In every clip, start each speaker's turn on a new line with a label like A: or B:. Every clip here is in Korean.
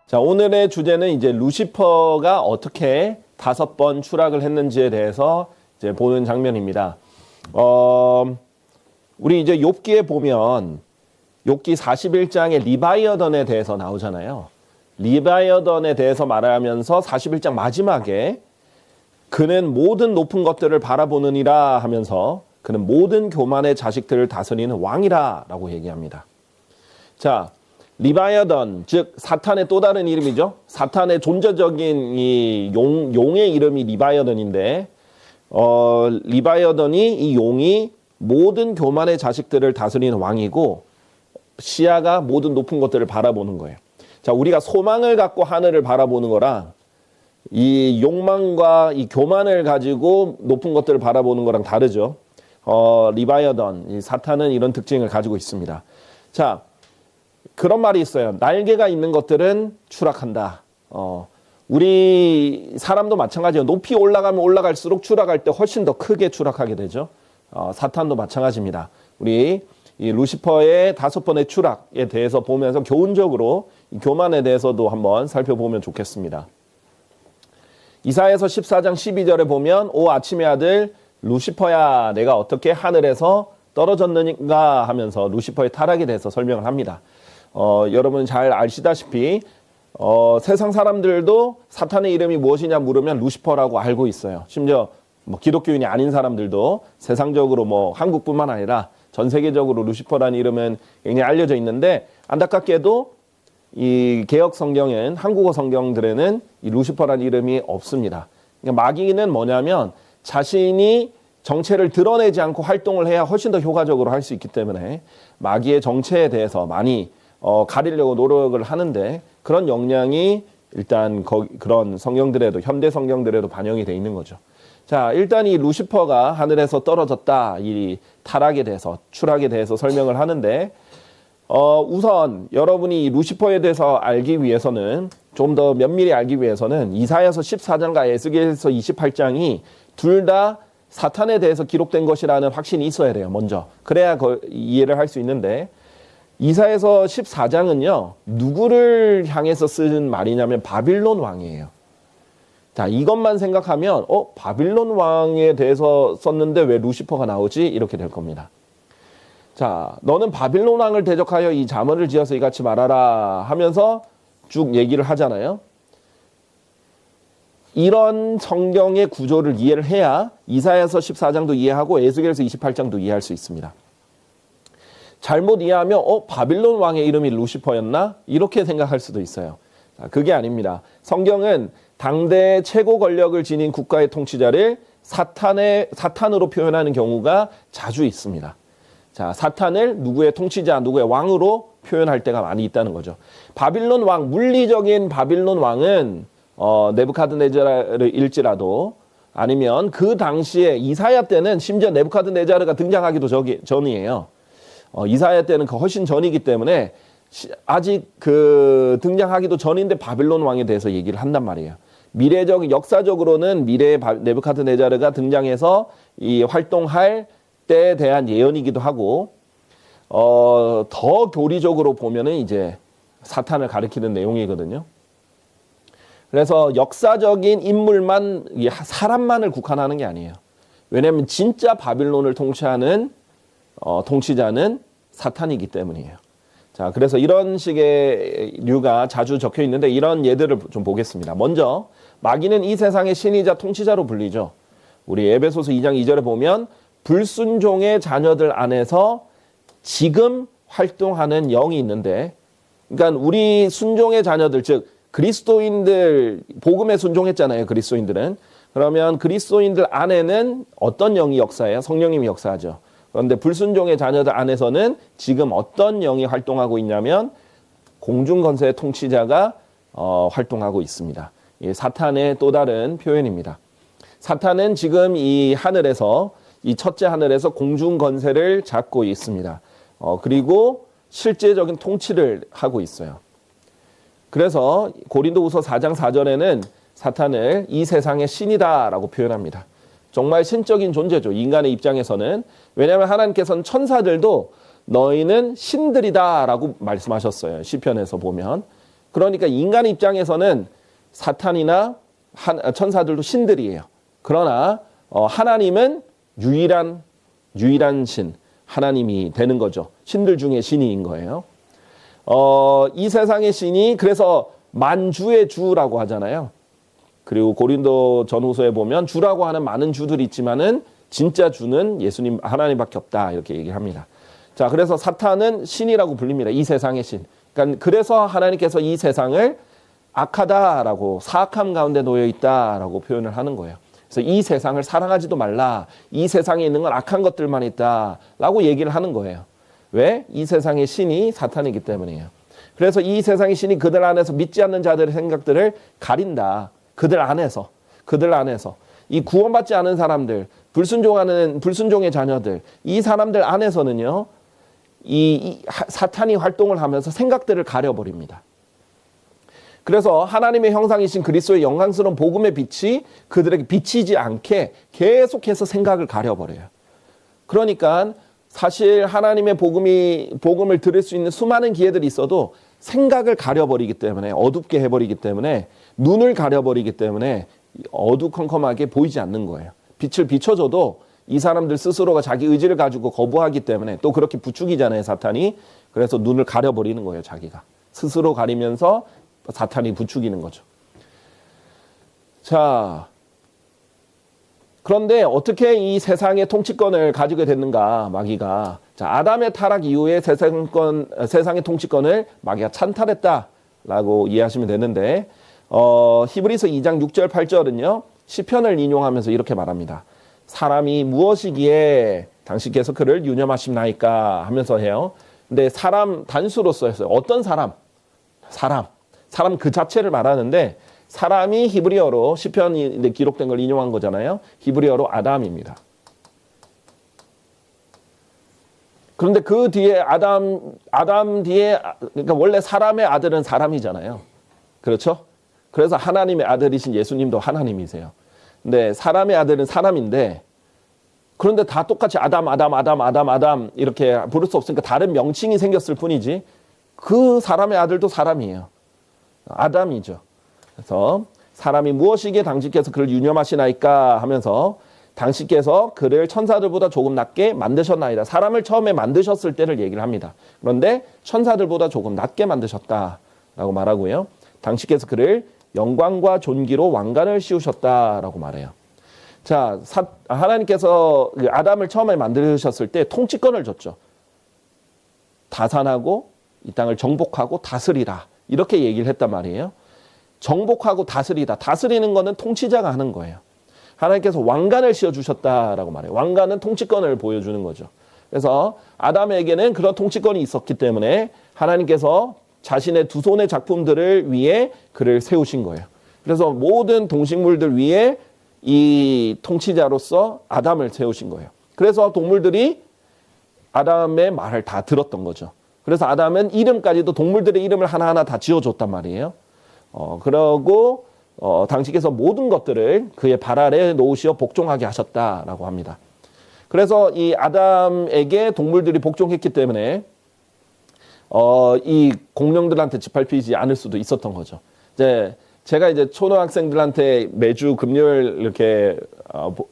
A: 자, 오늘의 주제는 이제 루시퍼가 어떻게 5번 추락을 했는지에 대해서 이제 보는 장면입니다. 우리 이제 욥기에 보면 욥기 41장에 리바이어던에 대해서 나오잖아요. 리바이어던에 대해서 말하면서 41장 마지막에 그는 모든 높은 것들을 바라보느니라 하면서 그는 모든 교만의 자식들을 다스리는 왕이라 라고 얘기합니다. 자, 리바이어던, 즉 사탄의 또 다른 이름이죠. 사탄의 존재적인 이 용의 이름이 리바이어던인데 리바이어던이 이 용이 모든 교만의 자식들을 다스리는 왕이고 시야가 모든 높은 것들을 바라보는 거예요. 자, 우리가 소망을 갖고 하늘을 바라보는 거랑 이 욕망과 이 교만을 가지고 높은 것들을 바라보는 거랑 다르죠. 리바이어던, 이 사탄은 이런 특징을 가지고 있습니다. 자, 그런 말이 있어요. 날개가 있는 것들은 추락한다. 우리 사람도 마찬가지예요. 높이 올라가면 올라갈수록 추락할 때 훨씬 더 크게 추락하게 되죠. 사탄도 마찬가지입니다. 우리 이 루시퍼의 5번의 추락에 대해서 보면서 교훈적으로 이 교만에 대해서도 한번 살펴보면 좋겠습니다. 이사야서 14장 12절에 보면 오 아침의 아들 루시퍼야 내가 어떻게 하늘에서 떨어졌는가 하면서 루시퍼의 타락에 대해서 설명을 합니다. 여러분 잘 아시다시피 세상 사람들도 사탄의 이름이 무엇이냐 물으면 루시퍼라고 알고 있어요. 심지어 뭐 기독교인이 아닌 사람들도 세상적으로 뭐 한국뿐만 아니라 전 세계적으로 루시퍼라는 이름은 굉장히 알려져 있는데 안타깝게도 이 개역 성경엔 한국어 성경들에는 이 루시퍼라는 이름이 없습니다. 그러니까 마귀는 뭐냐면 자신이 정체를 드러내지 않고 활동을 해야 훨씬 더 효과적으로 할 수 있기 때문에 마귀의 정체에 대해서 많이 가리려고 노력을 하는데 그런 역량이 일단 그런 성경들에도 현대 성경들에도 반영이 돼 있는 거죠. 자, 일단 이 루시퍼가 하늘에서 떨어졌다, 이 타락에 대해서 추락에 대해서 설명을 하는데 우선 여러분이 이 루시퍼에 대해서 알기 위해서는 좀 더 면밀히 알기 위해서는 이사야서 14장과 에스겔서 28장이 둘 다 사탄에 대해서 기록된 것이라는 확신이 있어야 돼요. 먼저 그래야 이해를 할 수 있는데 이사야서 14장은요 누구를 향해서 쓴 말이냐면 바빌론 왕이에요. 자, 이것만 생각하면 바빌론 왕에 대해서 썼는데 왜 루시퍼가 나오지? 이렇게 될 겁니다. 자, 너는 바빌론 왕을 대적하여 이 잠언을 지어서 이같이 말하라 하면서 쭉 얘기를 하잖아요. 이런 성경의 구조를 이해를 해야 이사야서 14장도 이해하고 에스겔서 28장도 이해할 수 있습니다. 잘못 이해하면 바빌론 왕의 이름이 루시퍼였나? 이렇게 생각할 수도 있어요. 자, 그게 아닙니다. 성경은 당대 최고 권력을 지닌 국가의 통치자를 사탄으로 표현하는 경우가 자주 있습니다. 자, 사탄을 누구의 통치자, 누구의 왕으로 표현할 때가 많이 있다는 거죠. 바빌론 왕, 물리적인 바빌론 왕은 네부카드네자르일지라도 아니면 그 당시에 이사야 때는 심지어 네부카드네자르가 등장하기도 전이에요. 이사야 때는 훨씬 전이기 때문에 아직 등장하기도 전인데 바빌론 왕에 대해서 얘기를 한단 말이에요. 미래적, 역사적으로는 미래의 네부카드네자르가 등장해서 이 활동할 때에 대한 예언이기도 하고, 더 교리적으로 보면은 이제 사탄을 가리키는 내용이거든요. 그래서 역사적인 인물만, 사람만을 국한하는 게 아니에요. 왜냐하면 진짜 바빌론을 통치하는 통치자는 사탄이기 때문이에요. 자, 그래서 이런 식의 류가 자주 적혀 있는데 이런 예들을 좀 보겠습니다. 먼저 마귀는 이 세상의 신이자 통치자로 불리죠. 우리 에베소서 2장 2절에 보면 불순종의 자녀들 안에서 지금 활동하는 영이 있는데, 그러니까 우리 순종의 자녀들, 즉 그리스도인들, 복음에 순종했잖아요. 그리스도인들은. 그러면 그리스도인들 안에는 어떤 영이 역사해요? 성령님이 역사하죠. 그런데 불순종의 자녀들 안에서는 지금 어떤 영이 활동하고 있냐면 공중권세의 통치자가 활동하고 있습니다. 이 사탄의 또 다른 표현입니다. 사탄은 지금 이 하늘에서, 이 첫째 하늘에서 공중권세를 잡고 있습니다. 그리고 실제적인 통치를 하고 있어요. 그래서 고린도후서 4장 4절에는 사탄을 이 세상의 신이다라고 표현합니다. 정말 신적인 존재죠. 인간의 입장에서는. 왜냐하면 하나님께서는 천사들도 너희는 신들이다라고 말씀하셨어요. 시편에서 보면. 그러니까 인간 입장에서는 사탄이나 천사들도 신들이에요. 그러나 하나님은 유일한 신, 하나님이 되는 거죠. 신들 중에 신인 거예요. 이 세상의 신이 그래서 만주의 주라고 하잖아요. 그리고 고린도 전후서에 보면 주라고 하는 많은 주들이 있지만은 진짜 주는 예수님 하나님밖에 없다 이렇게 얘기합니다. 자, 그래서 사탄은 신이라고 불립니다. 이 세상의 신. 그러니까 그래서 하나님께서 이 세상을 악하다라고 사악함 가운데 놓여 있다라고 표현을 하는 거예요. 그래서 이 세상을 사랑하지도 말라. 이 세상에 있는 건 악한 것들만 있다라고 얘기를 하는 거예요. 왜? 이 세상의 신이 사탄이기 때문이에요. 그래서 이 세상의 신이 그들 안에서 믿지 않는 자들의 생각들을 가린다. 그들 안에서 이 구원받지 않은 사람들, 불순종의 자녀들, 이 사람들 안에서는요, 이 사탄이 활동을 하면서 생각들을 가려버립니다. 그래서 하나님의 형상이신 그리스도의 영광스러운 복음의 빛이 그들에게 비치지 않게 계속해서 생각을 가려버려요. 그러니까 사실 하나님의 복음을 들을 수 있는 수많은 기회들이 있어도 생각을 가려버리기 때문에, 어둡게 해버리기 때문에, 눈을 가려버리기 때문에 어두컴컴하게 보이지 않는 거예요. 빛을 비춰줘도 이 사람들 스스로가 자기 의지를 가지고 거부하기 때문에, 또 그렇게 부추기잖아요, 사탄이. 그래서 눈을 가려버리는 거예요, 자기가. 스스로 가리면서 사탄이 부추기는 거죠. 자, 그런데 어떻게 이 세상의 통치권을 가지게 됐는가, 마귀가. 자, 아담의 타락 이후에 세상의 통치권을 마귀가 찬탈했다라고 이해하시면 되는데, 히브리서 2장 6절 8절은요. 시편을 인용하면서 이렇게 말합니다. 사람이 무엇이기에 당신께서 그를 유념하십나이까 하면서 해요. 근데 사람 단수로 써있어요. 어떤 사람 그 자체를 말하는데, 사람이 히브리어로 시편이 기록된 걸 인용한 거잖아요. 히브리어로 아담입니다. 그런데 그 뒤에 아담 뒤에, 그러니까 원래 사람의 아들은 사람이잖아요. 그렇죠? 그래서 하나님의 아들이신 예수님도 하나님이세요. 근데 사람의 아들은 사람인데, 그런데 다 똑같이 아담 이렇게 부를 수 없으니까 다른 명칭이 생겼을 뿐이지, 그 사람의 아들도 사람이에요. 아담이죠. 그래서 사람이 무엇이기에 당신께서 그를 유념하시나이까 하면서, 당신께서 그를 천사들보다 조금 낮게 만드셨나이다. 사람을 처음에 만드셨을 때를 얘기를 합니다. 그런데 천사들보다 조금 낮게 만드셨다라고 말하고요. 당신께서 그를 영광과 존귀로 왕관을 씌우셨다라고 말해요. 자, 하나님께서 아담을 처음에 만드셨을 때 통치권을 줬죠. 다산하고 이 땅을 정복하고 다스리라, 이렇게 얘기를 했단 말이에요. 정복하고 다스리다. 다스리는 거는 통치자가 하는 거예요. 하나님께서 왕관을 씌워주셨다라고 말해요. 왕관은 통치권을 보여주는 거죠. 그래서 아담에게는 그런 통치권이 있었기 때문에 하나님께서 자신의 두 손의 작품들을 위해 그를 세우신 거예요. 그래서 모든 동식물들 위에 이 통치자로서 아담을 세우신 거예요. 그래서 동물들이 아담의 말을 다 들었던 거죠. 그래서 아담은 이름까지도 동물들의 이름을 하나하나 다 지어줬단 말이에요. 그러고 당신께서 모든 것들을 그의 발 아래에 놓으시어 복종하게 하셨다라고 합니다. 그래서 이 아담에게 동물들이 복종했기 때문에 이 공룡들한테 짓밟히지 않을 수도 있었던 거죠. 제가 초등학생들한테 매주 금요일 이렇게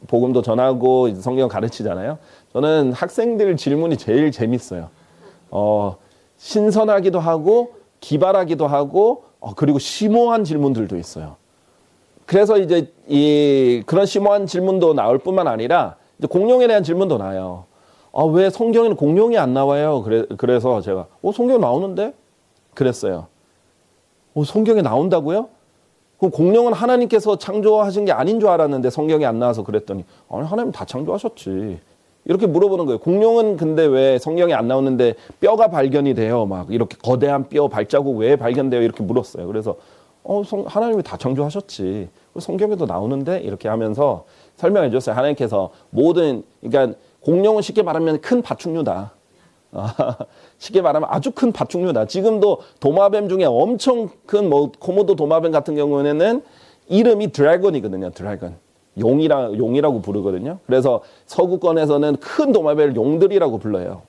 A: 복음도 전하고 성경 가르치잖아요. 저는 학생들 질문이 제일 재밌어요. 신선하기도 하고 기발하기도 하고 그리고 심오한 질문들도 있어요. 그래서 그런 심오한 질문도 나올 뿐만 아니라 공룡에 대한 질문도 나와요. 왜 성경에는 공룡이 안 나와요? 그래서 제가 성경에 나오는데? 그랬어요. 성경에 나온다고요? 그럼 공룡은 하나님께서 창조하신 게 아닌 줄 알았는데 성경에 안 나와서 그랬더니, 아니 하나님 다 창조하셨지. 이렇게 물어보는 거예요. 공룡은 근데 왜 성경에 안 나오는데 뼈가 발견이 돼요? 막 이렇게 거대한 뼈 발자국 왜 발견돼요? 이렇게 물었어요. 그래서 하나님이 다 창조하셨지. 성경에도 나오는데? 이렇게 하면서 설명해 줬어요. 하나님께서 그러니까 공룡은 쉽게 말하면 큰 파충류다. 쉽게 말하면 아주 큰 파충류다. 지금도 도마뱀 중에 엄청 큰 코모도 도마뱀 같은 경우에는 이름이 드래곤이거든요. 드래곤. 용이라고 부르거든요. 그래서 서구권에서는 큰 도마뱀을 용들이라고 불러요.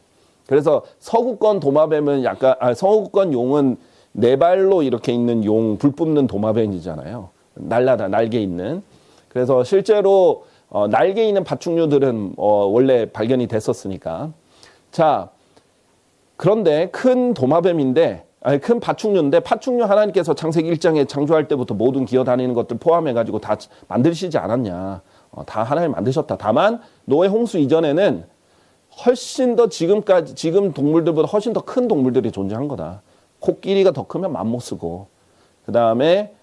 A: 그래서 서구권 도마뱀은 서구권 용은 네 발로 이렇게 있는 용, 불 뿜는 도마뱀이잖아요. 날개 있는. 그래서 실제로 날개 있는 파충류들은 원래 발견이 됐었으니까. 자, 그런데 큰 도마뱀인데, 아니 큰 파충류인데, 파충류 하나님께서 창세기 1장에 창조할 때부터 모든 기어다니는 것들 포함해가지고 다 만드시지 않았냐. 다 하나님 만드셨다. 다만 노예 홍수 이전에는 훨씬 더 지금 동물들보다 훨씬 더 큰 동물들이 존재한 거다. 코끼리가 더 크면 맘모스고, 그 다음에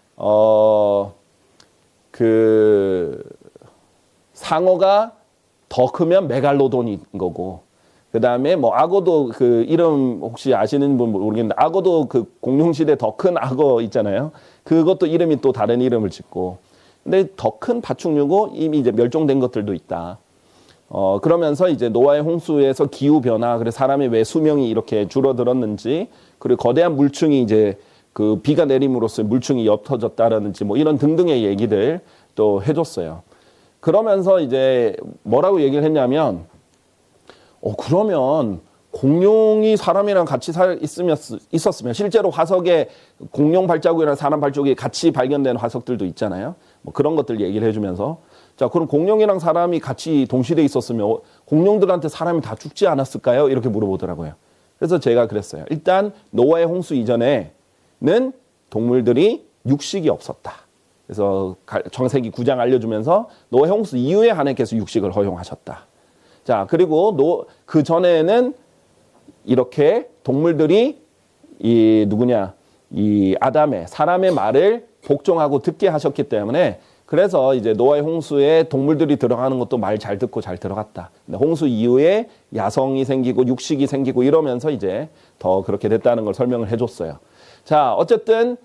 A: 상어가 더 크면 메갈로돈인 거고, 그 다음에 뭐 악어도 그 이름 혹시 아시는 분 모르겠는데, 악어도 그 공룡시대 더 큰 악어 있잖아요. 그것도 이름이 또 다른 이름을 짓고. 근데 더 큰 파충류고 이미 이제 멸종된 것들도 있다. 그러면서 이제 노아의 홍수에서 기후 변화, 그래서 사람의 왜 수명이 이렇게 줄어들었는지, 그리고 거대한 물충이 이제 그 비가 내림으로써 물충이 옅어졌다라든지 뭐 이런 등등의 얘기들 또 해줬어요. 그러면서 이제 뭐라고 얘기를 했냐면, 그러면 공룡이 사람이랑 같이 있었으면, 실제로 화석에 공룡 발자국이랑 사람 발자국이 같이 발견된 화석들도 있잖아요. 뭐 그런 것들 얘기를 해주면서, 자, 그럼 공룡이랑 사람이 같이 동시대에 있었으면 공룡들한테 사람이 다 죽지 않았을까요? 이렇게 물어보더라고요. 그래서 제가 그랬어요. 일단 노아의 홍수 이전에는 동물들이 육식이 없었다. 그래서 창세기 9장 알려주면서 노아의 홍수 이후에 하나님께서 육식을 허용하셨다. 자, 그리고 그 전에는 이렇게 동물들이 이 아담의 사람의 말을 복종하고 듣게 하셨기 때문에, 그래서 이제 노아의 홍수에 동물들이 들어가는 것도 말 잘 듣고 잘 들어갔다. 근데 홍수 이후에 야성이 생기고 육식이 생기고 이러면서 이제 더 그렇게 됐다는 걸 설명을 해줬어요. 자, 어쨌든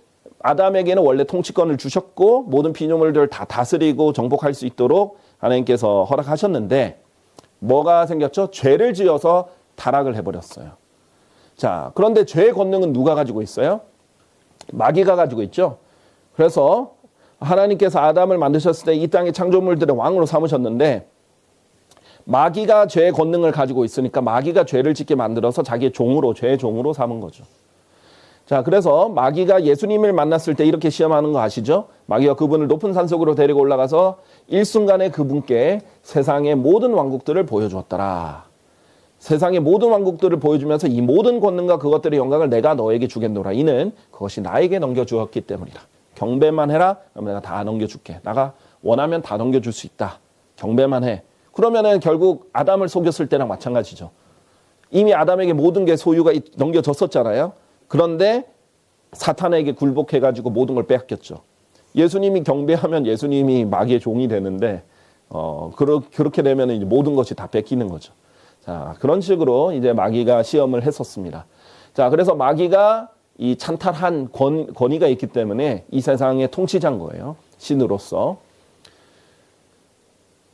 A: 아담에게는 원래 통치권을 주셨고 모든 피조물들을 다 다스리고 정복할 수 있도록 하나님께서 허락하셨는데, 뭐가 생겼죠? 죄를 지어서 타락을 해버렸어요. 자, 그런데 죄의 권능은 누가 가지고 있어요? 마귀가 가지고 있죠. 그래서 하나님께서 아담을 만드셨을 때 이 땅의 창조물들의 왕으로 삼으셨는데, 마귀가 죄의 권능을 가지고 있으니까 마귀가 죄를 짓게 만들어서 자기의 종으로, 죄의 종으로 삼은 거죠. 자, 그래서 마귀가 예수님을 만났을 때 이렇게 시험하는 거 아시죠? 마귀가 그분을 높은 산속으로 데리고 올라가서 일순간에 그분께 세상의 모든 왕국들을 보여주었더라. 세상의 모든 왕국들을 보여주면서 이 모든 권능과 그것들의 영광을 내가 너에게 주겠노라. 이는 그것이 나에게 넘겨주었기 때문이라. 경배만 해라. 그럼 내가 다 넘겨줄게. 내가 원하면 다 넘겨줄 수 있다. 경배만 해. 그러면은 결국 아담을 속였을 때랑 마찬가지죠. 이미 아담에게 모든 게 소유가 넘겨졌었잖아요. 그런데 사탄에게 굴복해가지고 모든 걸 빼앗겼죠. 예수님이 경배하면 예수님이 마귀의 종이 되는데, 그렇게 되면 이제 모든 것이 다 뺏기는 거죠. 자, 그런 식으로 이제 마귀가 시험을 했었습니다. 자, 그래서 마귀가 이 찬탈한 권위가 있기 때문에 이 세상의 통치자인 거예요. 신으로서.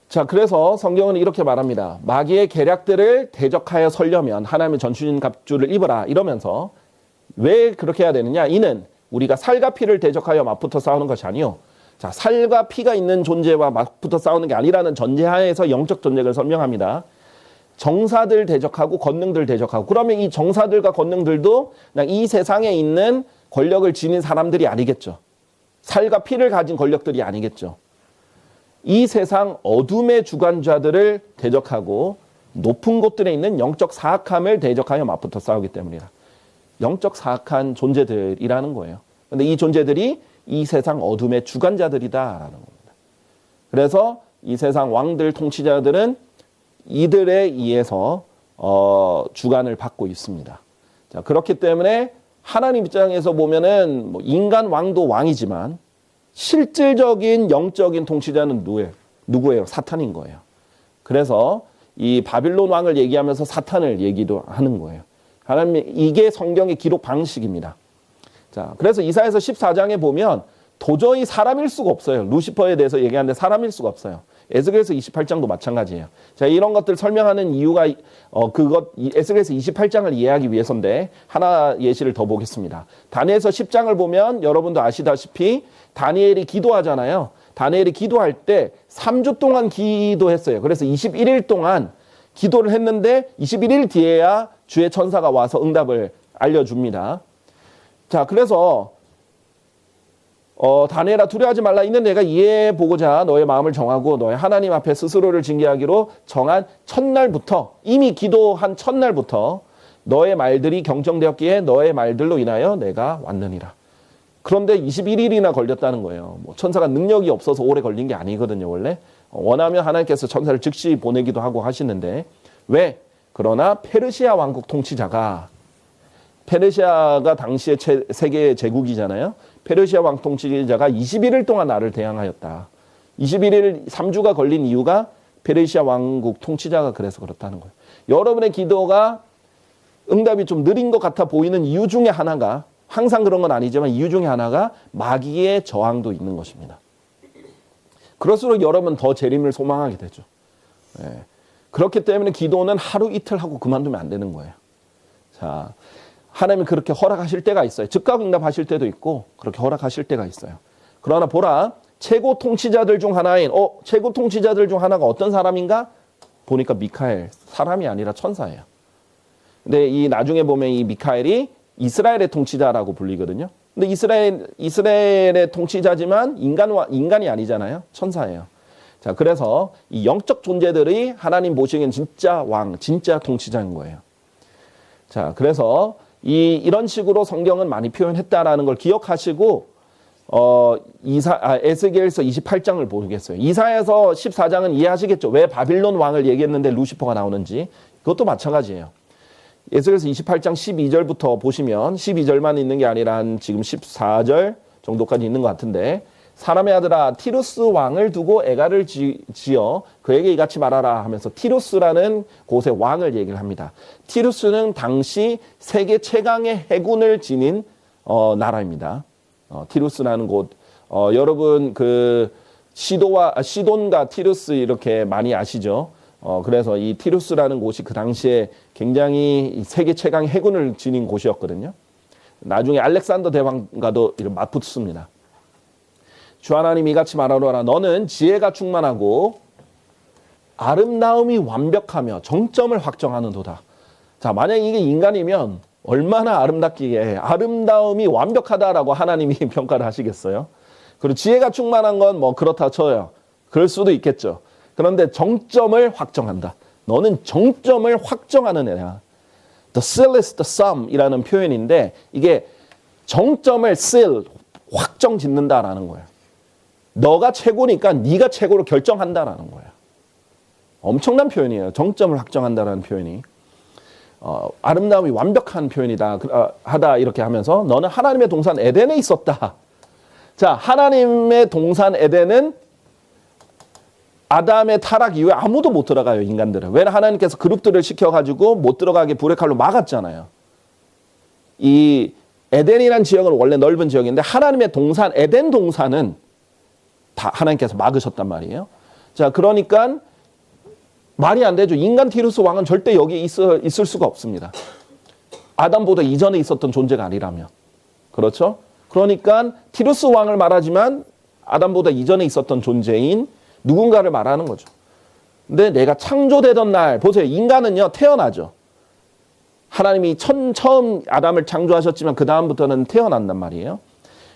A: 자, 그래서 성경은 이렇게 말합니다. 마귀의 계략들을 대적하여 서려면 하나님의 전신 갑주를 입어라. 이러면서 왜 그렇게 해야 되느냐? 이는 우리가 살과 피를 대적하여 맞붙어 싸우는 것이 아니요. 자, 살과 피가 있는 존재와 맞붙어 싸우는 게 아니라는 전제하에서 영적 전쟁을 설명합니다. 정사들 대적하고 권능들 대적하고, 그러면 이 정사들과 권능들도 그냥 이 세상에 있는 권력을 지닌 사람들이 아니겠죠. 살과 피를 가진 권력들이 아니겠죠. 이 세상 어둠의 주관자들을 대적하고 높은 곳들에 있는 영적 사악함을 대적하여 맞붙어 싸우기 때문이다. 영적 사악한 존재들이라는 거예요. 그런데 이 존재들이 이 세상 어둠의 주관자들이다라는 겁니다. 그래서 이 세상 왕들, 통치자들은 이들에 의해서 주관을 받고 있습니다. 자, 그렇기 때문에 하나님 입장에서 보면은 뭐 인간 왕도 왕이지만 실질적인 영적인 통치자는 누구예요? 사탄인 거예요. 그래서 이 바빌론 왕을 얘기하면서 사탄을 얘기도 하는 거예요. 하나님, 이게 성경의 기록 방식입니다. 자, 그래서 이사야서 14장에 보면 도저히 사람일 수가 없어요. 루시퍼에 대해서 얘기하는데 사람일 수가 없어요. 에스겔서 28장도 마찬가지예요. 자, 이런 것들 설명하는 이유가 에스겔서 28장을 이해하기 위해서인데 하나 예시를 더 보겠습니다. 다니엘서 10장을 보면 여러분도 아시다시피 다니엘이 기도하잖아요. 다니엘이 기도할 때 3주 동안 기도했어요. 그래서 21일 동안 기도를 했는데 21일 뒤에야 주의 천사가 와서 응답을 알려줍니다. 자, 그래서 다니엘아 두려워하지 말라. 이는 내가 이해해 보고자 너의 마음을 정하고 너의 하나님 앞에 스스로를 징계하기로 정한 첫날부터, 이미 기도한 첫날부터 너의 말들이 경정되었기에 너의 말들로 인하여 내가 왔느니라. 그런데 21일이나 걸렸다는 거예요. 뭐 천사가 능력이 없어서 오래 걸린 게 아니거든요, 원래. 원하면 하나님께서 천사를 즉시 보내기도 하고 하시는데, 왜? 그러나 페르시아 왕국 통치자가, 페르시아가 당시의 세계 제국이잖아요. 페르시아 왕 통치자가 21일 동안 나를 대항하였다. 21일 3주가 걸린 이유가 페르시아 왕국 통치자가 그래서 그렇다는 거예요. 여러분의 기도가 응답이 좀 느린 것 같아 보이는 이유 중에 하나가, 항상 그런 건 아니지만 이유 중에 하나가 마귀의 저항도 있는 것입니다. 그럴수록 여러분 더 재림을 소망하게 되죠. 예. 그렇기 때문에 기도는 하루 이틀 하고 그만두면 안 되는 거예요. 자, 하나님이 그렇게 허락하실 때가 있어요. 즉각 응답하실 때도 있고 그렇게 허락하실 때가 있어요. 그러나 보라, 최고 통치자들 중 하나인, 최고 통치자들 중 하나가 어떤 사람인가? 보니까 미카엘, 사람이 아니라 천사예요. 근데 이 나중에 보면 이 미카엘이 이스라엘의 통치자라고 불리거든요. 근데 이스라엘의 통치자지만 인간이 아니잖아요. 천사예요. 자, 그래서 이 영적 존재들이 하나님 보시기엔 진짜 왕, 진짜 통치자인 거예요. 자, 그래서 이런 식으로 성경은 많이 표현했다라는 걸 기억하시고, 에스겔서 28장을 보겠어요. 이사야서 14장은 이해하시겠죠? 왜 바빌론 왕을 얘기했는데 루시퍼가 나오는지. 그것도 마찬가지예요. 에스겔서 28장 12절부터 보시면 12절만 있는 게 아니라 지금 14절 정도까지 있는 것 같은데, 사람의 아들아 티루스 왕을 두고 애가를 지어 그에게 이같이 말하라 하면서 티루스라는 곳의 왕을 얘기를 합니다. 티루스는 당시 세계 최강의 해군을 지닌 나라입니다. 티루스라는 곳, 여러분 그 시돈과 티루스 이렇게 많이 아시죠? 그래서 이 티루스라는 곳이 그 당시에 굉장히 세계 최강의 해군을 지닌 곳이었거든요. 나중에 알렉산더 대왕과도 맞붙습니다. 주 하나님 이같이 말하노라. 너는 지혜가 충만하고 아름다움이 완벽하며 정점을 확정하는도다. 자, 만약 이게 인간이면 얼마나 아름답기에 아름다움이 완벽하다라고 하나님이 평가를 하시겠어요? 그리고 지혜가 충만한 건 뭐 그렇다 쳐요. 그럴 수도 있겠죠. 그런데 정점을 확정한다. 너는 정점을 확정하는 애야. The seal is the sum 이라는 표현인데, 이게 정점을 seal, 확정 짓는다라는 거예요. 너가 최고니까 네가 최고로 결정한다라는 거예요. 엄청난 표현이에요. 정점을 확정한다라는 표현이. 아름다움이 완벽한 표현이다 하다 이렇게 하면서 너는 하나님의 동산 에덴에 있었다. 자, 하나님의 동산 에덴은 아담의 타락 이후에 아무도 못 들어가요, 인간들은. 왜? 하나님께서 그룹들을 시켜가지고 못 들어가게 불의 칼로 막았잖아요. 이 에덴이란 지역은 원래 넓은 지역인데 하나님의 동산, 에덴 동산은 다 하나님께서 막으셨단 말이에요. 자, 그러니까 말이 안 되죠. 인간 티루스 왕은 절대 여기 있을 수가 없습니다. 아담보다 이전에 있었던 존재가 아니라면. 그렇죠? 그러니까 티루스 왕을 말하지만 아담보다 이전에 있었던 존재인 누군가를 말하는 거죠. 근데 내가 창조되던 날, 보세요. 인간은요, 태어나죠. 하나님이 처음 아담을 창조하셨지만 그 다음부터는 태어난단 말이에요.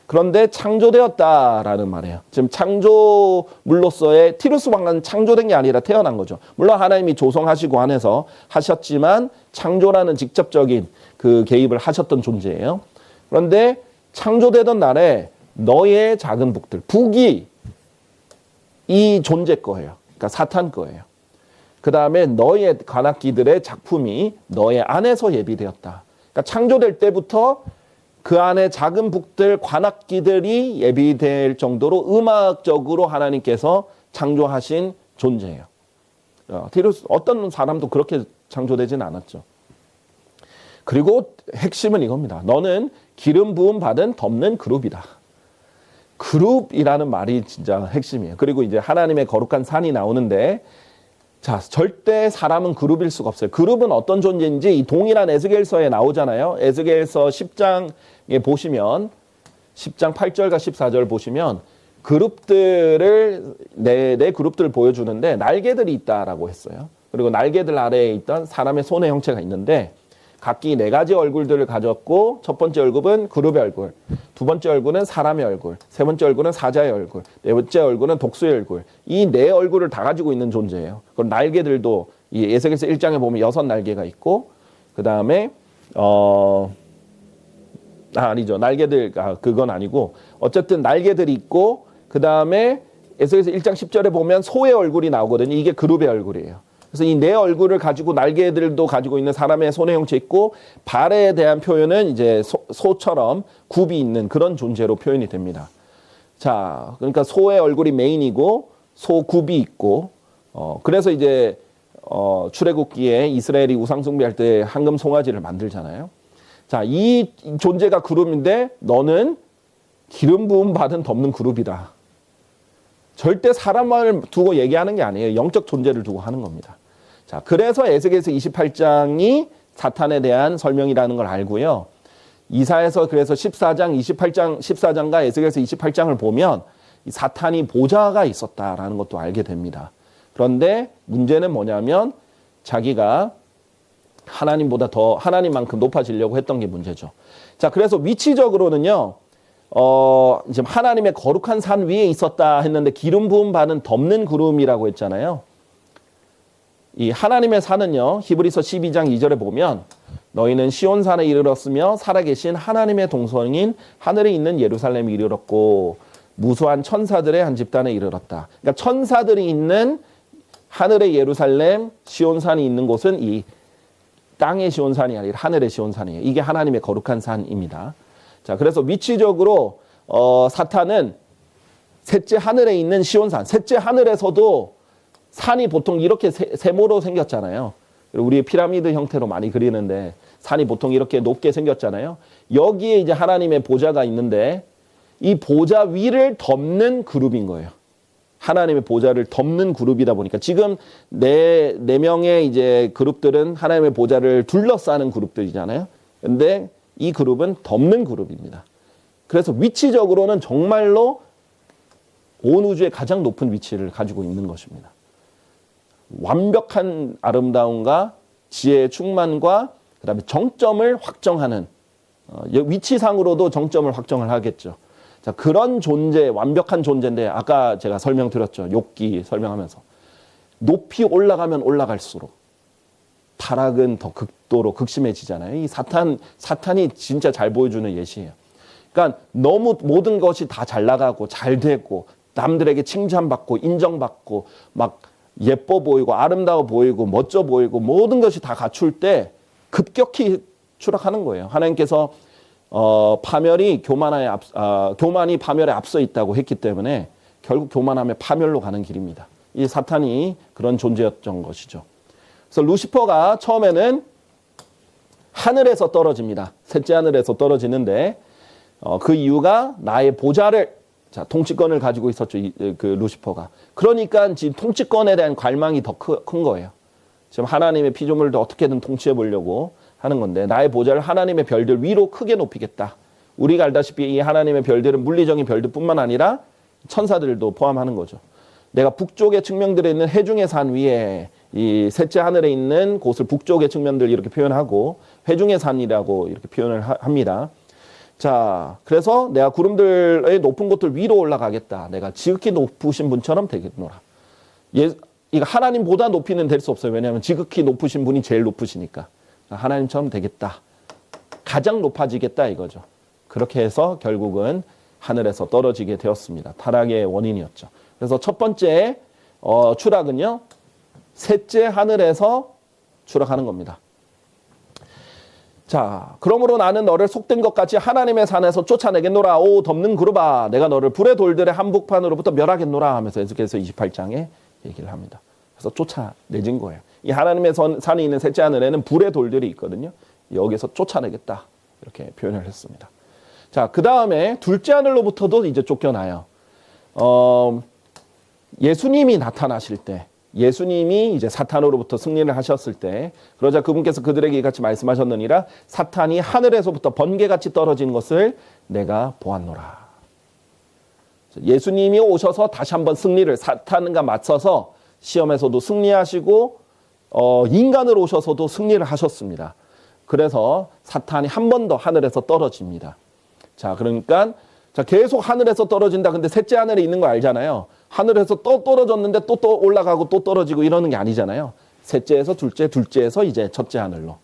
A: 그런데 창조되었다라는 말이에요. 지금 창조물로서의 티루스 왕은 창조된 게 아니라 태어난 거죠. 물론 하나님이 조성하시고 안에서 하셨지만 창조라는 직접적인 그 개입을 하셨던 존재예요. 그런데 창조되던 날에 너의 작은 북들, 북이 이 존재 거예요. 그러니까 사탄 거예요. 그 다음에 너의 관악기들의 작품이 너의 안에서 예비되었다. 그러니까 창조될 때부터 그 안에 작은 북들, 관악기들이 예비될 정도로 음악적으로 하나님께서 창조하신 존재예요. 티루스, 어떤 사람도 그렇게 창조되진 않았죠. 그리고 핵심은 이겁니다. 너는 기름 부음 받은 덮는 그룹이다. 그룹이라는 말이 진짜 핵심이에요. 그리고 이제 하나님의 거룩한 산이 나오는데, 자, 절대 사람은 그룹일 수가 없어요. 그룹은 어떤 존재인지 이 동일한 에스겔서에 나오잖아요. 에스겔서 10장에 보시면 10장 8절과 14절 보시면 그룹들을 네 그룹들을 보여주는데 날개들이 있다라고 했어요. 그리고 날개들 아래에 있던 사람의 손의 형체가 있는데 각기 4가지 얼굴들을 가졌고 첫 번째 얼굴은 그룹의 얼굴, 두 번째 얼굴은 사람의 얼굴, 세 번째 얼굴은 사자의 얼굴, 네 번째 얼굴은 독수의 얼굴. 이 4얼굴을 다 가지고 있는 존재예요. 그리고 날개들도 이 에스겔서 1장에 보면 6날개가 있고 그 다음에 아니죠. 날개들 그건 아니고 어쨌든 날개들이 있고 그 다음에 에스겔서 1장 10절에 보면 소의 얼굴이 나오거든요. 이게 그룹의 얼굴이에요. 그래서 이 4얼굴을 가지고 날개들도 가지고 있는 사람의 손의 형체 있고 발에 대한 표현은 이제 소처럼 굽이 있는 그런 존재로 표현이 됩니다. 자, 그러니까 소의 얼굴이 메인이고 소 굽이 있고 그래서 이제 출애굽기에 이스라엘이 우상 숭배할 때 황금 송아지를 만들잖아요. 자, 이 존재가 그룹인데 너는 기름 부음 받은 덮는 그룹이다. 절대 사람을 두고 얘기하는 게 아니에요. 영적 존재를 두고 하는 겁니다. 자, 그래서 에스겔서 28장이 사탄에 대한 설명이라는 걸 알고요. 이사에서 그래서 14장과 에스겔서 28장을 보면 이 사탄이 보좌가 있었다라는 것도 알게 됩니다. 그런데 문제는 뭐냐면 자기가 하나님보다 더 하나님만큼 높아지려고 했던 게 문제죠. 자, 그래서 위치적으로는요. 이제 하나님의 거룩한 산 위에 있었다 했는데 기름 부음 받은 덮는 구름이라고 했잖아요. 이 하나님의 산은요. 히브리서 12장 2절에 보면 너희는 시온산에 이르렀으며 살아계신 하나님의 동성인 하늘에 있는 예루살렘에 이르렀고 무수한 천사들의 한 집단에 이르렀다. 그러니까 천사들이 있는 하늘의 예루살렘 시온산이 있는 곳은 이 땅의 시온산이 아니라 하늘의 시온산이에요. 이게 하나님의 거룩한 산입니다. 자, 그래서 위치적으로 사탄은 셋째 하늘에 있는 시온산, 셋째 하늘에서도 산이 보통 이렇게 세모로 생겼잖아요. 우리 피라미드 형태로 많이 그리는데 산이 보통 이렇게 높게 생겼잖아요. 여기에 이제 하나님의 보좌가 있는데 이 보좌 위를 덮는 그룹인 거예요. 하나님의 보좌를 덮는 그룹이다 보니까 지금 네 명의 이제 그룹들은 하나님의 보좌를 둘러싸는 그룹들이잖아요. 근데 이 그룹은 덮는 그룹입니다. 그래서 위치적으로는 정말로 온 우주의 가장 높은 위치를 가지고 있는 것입니다. 완벽한 아름다움과 지혜의 충만과 그다음에 정점을 확정하는 위치상으로도 정점을 확정을 하겠죠. 자, 그런 존재, 완벽한 존재인데 아까 제가 설명드렸죠. 욥기 설명하면서 높이 올라가면 올라갈수록 타락은 더 극도로 극심해지잖아요. 이 사탄이 진짜 잘 보여주는 예시예요. 그러니까 너무 모든 것이 다 잘 나가고 잘 되고 남들에게 칭찬받고 인정받고 막 예뻐 보이고 아름다워 보이고 멋져 보이고 모든 것이 다 갖출 때 급격히 추락하는 거예요. 하나님께서 교만이 파멸에 앞서 있다고 했기 때문에 결국 교만함의 파멸로 가는 길입니다. 이 사탄이 그런 존재였던 것이죠. 그래서 루시퍼가 처음에는 하늘에서 떨어집니다. 셋째 하늘에서 떨어지는데 그 이유가 나의 보좌를 통치권을 가지고 있었죠. 그 루시퍼가. 그러니까 지금 통치권에 대한 갈망이 더 큰 거예요. 지금 하나님의 피조물도 어떻게든 통치해 보려고 하는 건데 나의 보좌를 하나님의 별들 위로 크게 높이겠다. 우리가 알다시피 이 하나님의 별들은 물리적인 별들뿐만 아니라 천사들도 포함하는 거죠. 내가 북쪽의 측면들에 있는 해중의 산 위에 이 셋째 하늘에 있는 곳을 북쪽의 측면들 이렇게 표현하고 회중의 산이라고 이렇게 표현을 합니다. 자, 그래서 내가 구름들의 높은 곳들 위로 올라가겠다. 내가 지극히 높으신 분처럼 되겠노라. 이거 하나님보다 높이는 될 수 없어요. 왜냐하면 지극히 높으신 분이 제일 높으시니까. 하나님처럼 되겠다. 가장 높아지겠다 이거죠. 그렇게 해서 결국은 하늘에서 떨어지게 되었습니다. 타락의 원인이었죠. 그래서 첫 번째 추락은요. 셋째 하늘에서 추락하는 겁니다. 자, 그러므로 나는 너를 속된 것 같이 하나님의 산에서 쫓아내겠노라. 오 덮는 그룹아, 내가 너를 불의 돌들의 한복판으로부터 멸하겠노라 하면서 에스겔서 28장에 얘기를 합니다. 그래서 쫓아내진 거예요. 이 하나님의 산에 있는 셋째 하늘에는 불의 돌들이 있거든요. 여기서 쫓아내겠다 이렇게 표현을 했습니다. 자, 그 다음에 둘째 하늘로부터도 이제 쫓겨나요. 예수님이 나타나실 때, 예수님이 이제 사탄으로부터 승리를 하셨을 때, 그러자 그분께서 그들에게 이같이 말씀하셨느니라. 사탄이 하늘에서부터 번개같이 떨어진 것을 내가 보았노라. 예수님이 오셔서 다시 한번 승리를 사탄과 맞서서 시험에서도 승리하시고 인간으로 오셔서도 승리를 하셨습니다. 그래서 사탄이 한 번 더 하늘에서 떨어집니다. 자, 그러니까 자, 계속 하늘에서 떨어진다. 근데 셋째 하늘에 있는 거 알잖아요. 하늘에서 또 떨어졌는데 또 올라가고 또 떨어지고 이러는 게 아니잖아요. 셋째에서 둘째, 둘째에서 이제 첫째 하늘로.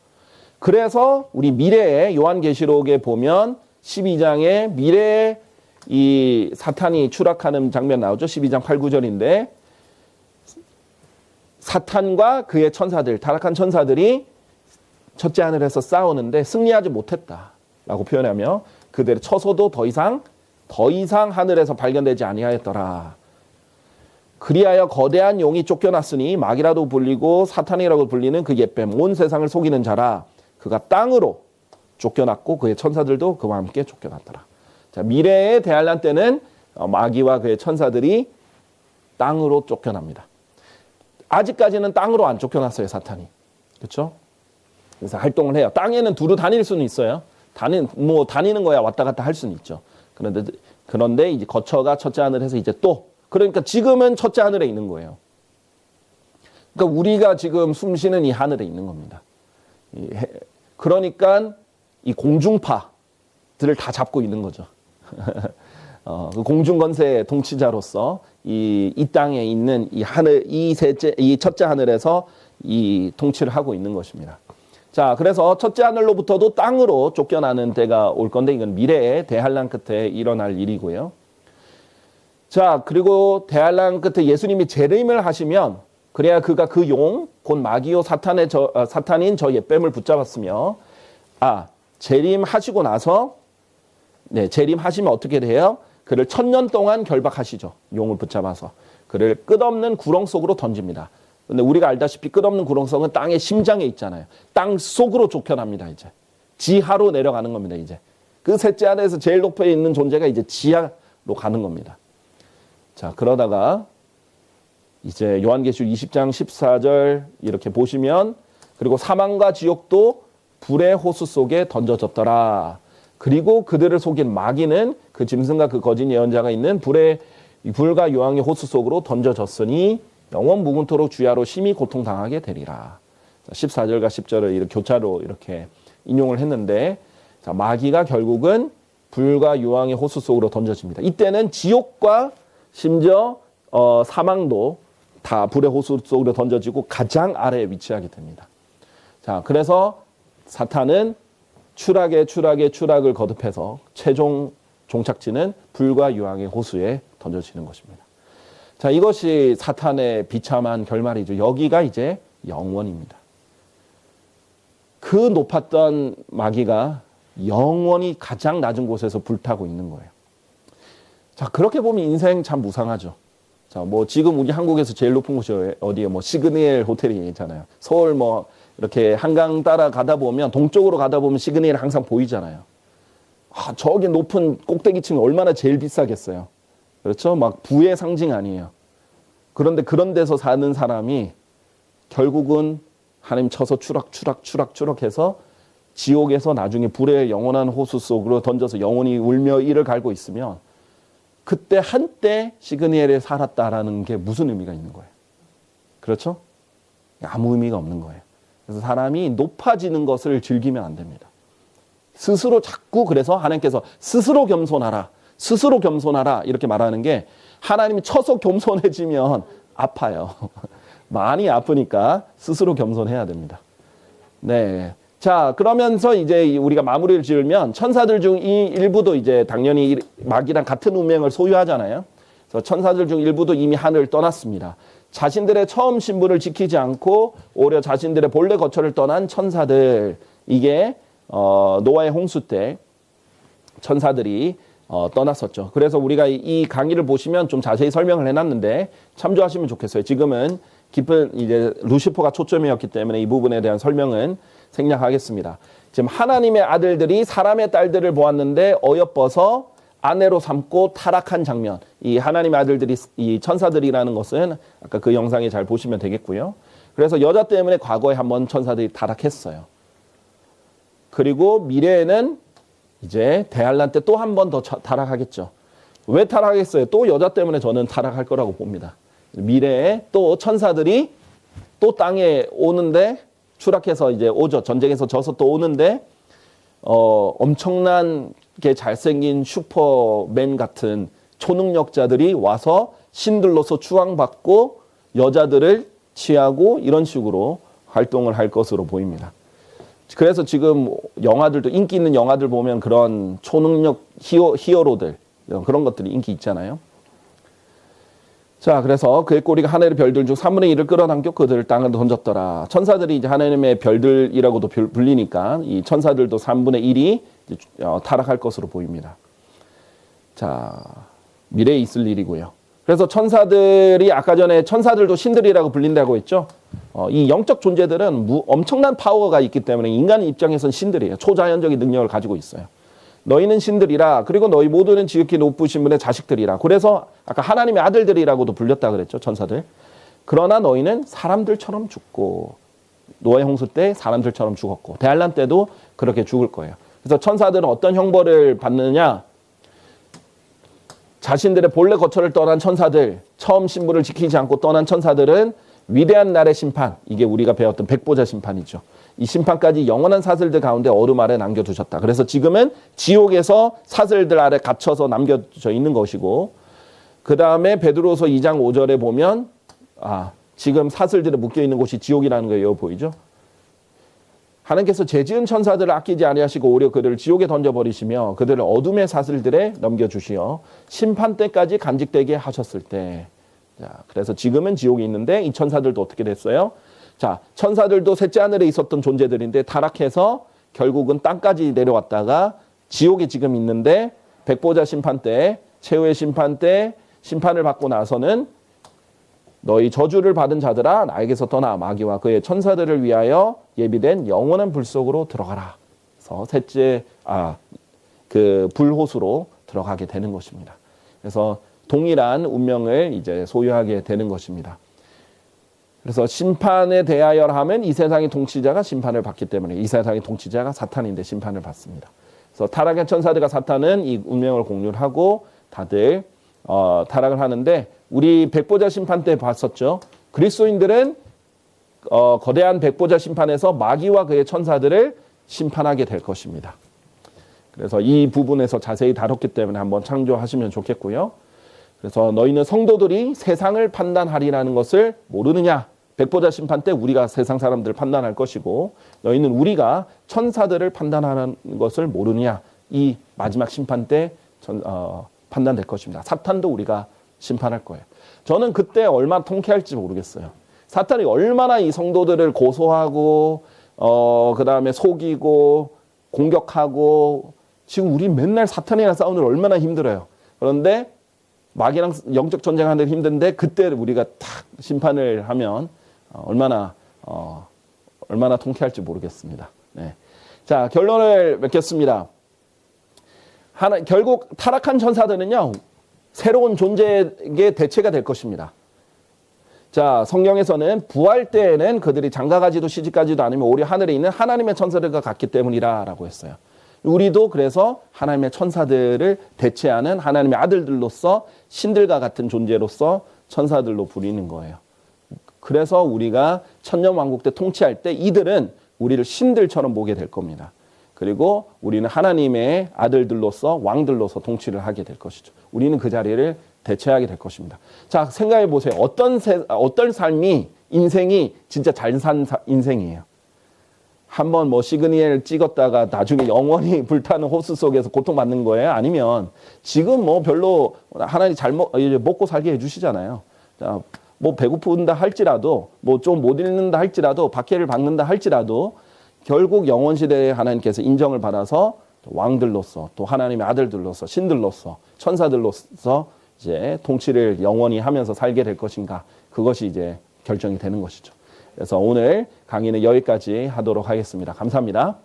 A: 그래서 우리 미래에 요한계시록에 보면 12장에 미래에 이 사탄이 추락하는 장면 나오죠. 12장 8, 9절인데 사탄과 그의 천사들, 타락한 천사들이 첫째 하늘에서 싸우는데 승리하지 못했다라고 표현하며 그들을 쳐서도 더 이상 하늘에서 발견되지 아니하였더라. 그리하여 거대한 용이 쫓겨났으니 마귀라도 불리고 사탄이라고 불리는 그 옛뱀 온 세상을 속이는 자라. 그가 땅으로 쫓겨났고 그의 천사들도 그와 함께 쫓겨났더라. 자, 미래의 대환란 때는 마귀와 그의 천사들이 땅으로 쫓겨납니다. 아직까지는 땅으로 안 쫓겨났어요, 사탄이. 그렇죠? 그래서 활동을 해요. 땅에는 두루 다닐 수는 있어요. 다니는 거야 왔다 갔다 할 수는 있죠. 그런데 이제 거처가 첫째 하늘에서 이제 또 그러니까 지금은 첫째 하늘에 있는 거예요. 그러니까 우리가 지금 숨 쉬는 이 하늘에 있는 겁니다. 그러니까 이 공중파들을 다 잡고 있는 거죠. 그 공중건세의 통치자로서 이 땅에 있는 이 하늘, 이 첫째 하늘에서 이 통치를 하고 있는 것입니다. 자, 그래서 첫째 하늘로부터도 땅으로 쫓겨나는 때가 올 건데 이건 미래의 대환란 끝에 일어날 일이고요. 자, 그리고 대환란 끝에 예수님이 재림을 하시면 그래야 그가 그 용, 곧 마귀요 사탄인 저 옛뱀을 붙잡았으며 재림하시고 나서 재림하시면 어떻게 돼요? 그를 1000년 동안 결박하시죠. 용을 붙잡아서. 그를 끝없는 구렁 속으로 던집니다. 근데 우리가 알다시피 끝없는 구렁성은 땅의 심장에 있잖아요. 땅 속으로 쫓겨납니다, 이제. 지하로 내려가는 겁니다, 이제. 그 셋째 하늘에서 제일 높에 있는 존재가 이제 지하로 가는 겁니다. 자, 그러다가 이제 요한계시록 20장 14절 이렇게 보시면 그리고 사망과 지옥도 불의 호수 속에 던져졌더라. 그리고 그들을 속인 마귀는 그 짐승과 그 거짓 예언자가 있는 불과 유황의 호수 속으로 던져졌으니 영원 무궁토록 주야로 심히 고통당하게 되리라. 14절과 10절을 이렇게 교차로 이렇게 인용을 했는데 자, 마귀가 결국은 불과 유황의 호수 속으로 던져집니다. 이때는 지옥과 심지어 사망도 다 불의 호수 속으로 던져지고 가장 아래에 위치하게 됩니다. 자, 그래서 사탄은 추락을 거듭해서 최종 종착지는 불과 유황의 호수에 던져지는 것입니다. 자, 이것이 사탄의 비참한 결말이죠. 여기가 이제 영원입니다. 그 높았던 마귀가 영원히 가장 낮은 곳에서 불타고 있는 거예요. 자, 그렇게 보면 인생 참 무상하죠. 자, 뭐 지금 우리 한국에서 제일 높은 곳이 어디에 뭐 시그니엘 호텔이 있잖아요. 서울 뭐 이렇게 한강 따라 가다 보면 동쪽으로 가다 보면 시그니엘 항상 보이잖아요. 저기 높은 꼭대기층이 얼마나 제일 비싸겠어요. 그렇죠? 막 부의 상징 아니에요. 그런데 그런 데서 사는 사람이 결국은 하나님 쳐서 추락해서 지옥에서 나중에 불의 영원한 호수 속으로 던져서 영원히 울며 이를 갈고 있으면 그때 한때 시그니엘에 살았다라는 게 무슨 의미가 있는 거예요? 그렇죠? 아무 의미가 없는 거예요. 그래서 사람이 높아지는 것을 즐기면 안 됩니다. 스스로 자꾸 그래서 하나님께서 스스로 겸손하라 이렇게 말하는 게 하나님이 쳐서 겸손해지면 아파요. 많이 아프니까 스스로 겸손해야 됩니다. 네. 자, 그러면서 이제 우리가 마무리를 지으면 천사들 중 이 일부도 이제 당연히 마귀랑 같은 운명을 소유하잖아요. 그래서 천사들 중 일부도 이미 하늘을 떠났습니다. 자신들의 처음 신분을 지키지 않고 오히려 자신들의 본래 거처를 떠난 천사들, 이게 노아의 홍수 때 천사들이 떠났었죠. 그래서 우리가 이 강의를 보시면 좀 자세히 설명을 해놨는데 참조하시면 좋겠어요. 지금은 깊은 이제 루시퍼가 초점이었기 때문에 이 부분에 대한 설명은 생략하겠습니다. 지금 하나님의 아들들이 사람의 딸들을 보았는데 어여뻐서 아내로 삼고 타락한 장면. 이 하나님의 아들들이 이 천사들이라는 것은 아까 그 영상에 잘 보시면 되겠고요. 그래서 여자 때문에 과거에 한번 천사들이 타락했어요. 그리고 미래에는 이제 대환란 때 또 한 번 더 타락하겠죠. 왜 타락했어요? 또 여자 때문에 저는 타락할 거라고 봅니다. 미래에 또 천사들이 또 땅에 오는데 추락해서 이제 오죠. 전쟁에서 져서 또 오는데 엄청나게 잘생긴 슈퍼맨 같은 초능력자들이 와서 신들로서 추앙받고 여자들을 취하고 이런 식으로 활동을 할 것으로 보입니다. 그래서 지금 영화들도 인기 있는 영화들 보면 그런 초능력 히어로들 그런 것들이 인기 있잖아요. 자, 그래서 그의 꼬리가 하늘의 별들 중 3분의 1을 끌어당겨 그들을 땅에 던졌더라. 천사들이 이제 하나님의 별들이라고도 불리니까 이 천사들도 3분의 1이 타락할 것으로 보입니다. 자, 미래에 있을 일이고요. 그래서 천사들이 아까 전에 천사들도 신들이라고 불린다고 했죠. 이 영적 존재들은 엄청난 파워가 있기 때문에 인간 입장에서는 신들이에요. 초자연적인 능력을 가지고 있어요. 너희는 신들이라. 그리고 너희 모두는 지극히 높으신 분의 자식들이라. 그래서 아까 하나님의 아들들이라고도 불렸다 그랬죠. 천사들. 그러나 너희는 사람들처럼 죽고 노아의 홍수 때 사람들처럼 죽었고 대환란 때도 그렇게 죽을 거예요. 그래서 천사들은 어떤 형벌을 받느냐. 자신들의 본래 거처를 떠난 천사들, 처음 신분을 지키지 않고 떠난 천사들은 위대한 날의 심판, 이게 우리가 배웠던 백보자 심판이죠. 이 심판까지 영원한 사슬들 가운데 얼음 아래 남겨두셨다. 그래서 지금은 지옥에서 사슬들 아래 갇혀서 남겨져 있는 것이고, 그 다음에 베드로서 2장 5절에 보면 지금 사슬들에 묶여있는 곳이 지옥이라는 거예요. 보이죠? 하나님께서 죄지은 천사들을 아끼지 아니하시고 오히려 그들을 지옥에 던져버리시며 그들을 어둠의 사슬들에 넘겨주시어 심판 때까지 간직되게 하셨을 때, 자, 그래서 지금은 지옥이 있는데 이 천사들도 어떻게 됐어요? 자, 천사들도 셋째 하늘에 있었던 존재들인데 타락해서 결국은 땅까지 내려왔다가 지옥에 지금 있는데 백보자 심판 때, 최후의 심판 때 심판을 받고 나서는 너희 저주를 받은 자들아 나에게서 떠나 마귀와 그의 천사들을 위하여 예비된 영원한 불 속으로 들어가라. 그래서 셋째 그 불호수로 들어가게 되는 것입니다. 그래서 동일한 운명을 이제 소유하게 되는 것입니다. 그래서 심판에 대하여 하면 이 세상의 통치자가 심판을 받기 때문에 이 세상의 통치자가 사탄인데 심판을 받습니다. 그래서 타락한 천사들과 사탄은 이 운명을 공유하고 다들 타락을 하는데 우리 백보자 심판 때 봤었죠. 그리스도인들은 거대한 백보자 심판에서 마귀와 그의 천사들을 심판하게 될 것입니다. 그래서 이 부분에서 자세히 다뤘기 때문에 한번 참조하시면 좋겠고요. 그래서 너희는 성도들이 세상을 판단하리라는 것을 모르느냐. 백보자 심판 때 우리가 세상 사람들을 판단할 것이고 너희는 우리가 천사들을 판단하는 것을 모르느냐. 이 마지막 심판 때 판단될 것입니다. 사탄도 우리가 심판할 거예요. 저는 그때 얼마나 통쾌할지 모르겠어요. 사탄이 얼마나 이 성도들을 고소하고 그 다음에 속이고 공격하고 지금 우리 맨날 사탄이랑 싸우는 얼마나 힘들어요. 그런데 마귀랑 영적 전쟁하는 데 힘든데 그때 우리가 탁 심판을 하면 얼마나 통쾌할지 모르겠습니다. 네. 자, 결론을 맺겠습니다. 결국 타락한 천사들은요, 새로운 존재에게 대체가 될 것입니다. 자, 성경에서는 부활 때에는 그들이 장가가지도 시집가지도 않으면 오히려 하늘에 있는 하나님의 천사들과 같기 때문이라고 했어요. 우리도 그래서 하나님의 천사들을 대체하는 하나님의 아들들로서 신들과 같은 존재로서 천사들로 부리는 거예요. 그래서 우리가 천년왕국 때 통치할 때 이들은 우리를 신들처럼 보게 될 겁니다. 그리고 우리는 하나님의 아들들로서 왕들로서 통치를 하게 될 것이죠. 우리는 그 자리를 대체하게 될 것입니다. 자, 생각해 보세요. 어떤 삶이 인생이 진짜 잘 산 인생이에요. 한번 시그니엘 찍었다가 나중에 영원히 불타는 호수 속에서 고통받는 거예요? 아니면 지금 별로 하나님 먹고 살게 해주시잖아요. 자, 배고픈다 할지라도 좀 못 읽는다 할지라도 박해를 받는다 할지라도 결국 영원시대에 하나님께서 인정을 받아서 왕들로서 또 하나님의 아들들로서 신들로서 천사들로서 이제 통치를 영원히 하면서 살게 될 것인가, 그것이 이제 결정이 되는 것이죠. 그래서 오늘 강의는 여기까지 하도록 하겠습니다. 감사합니다.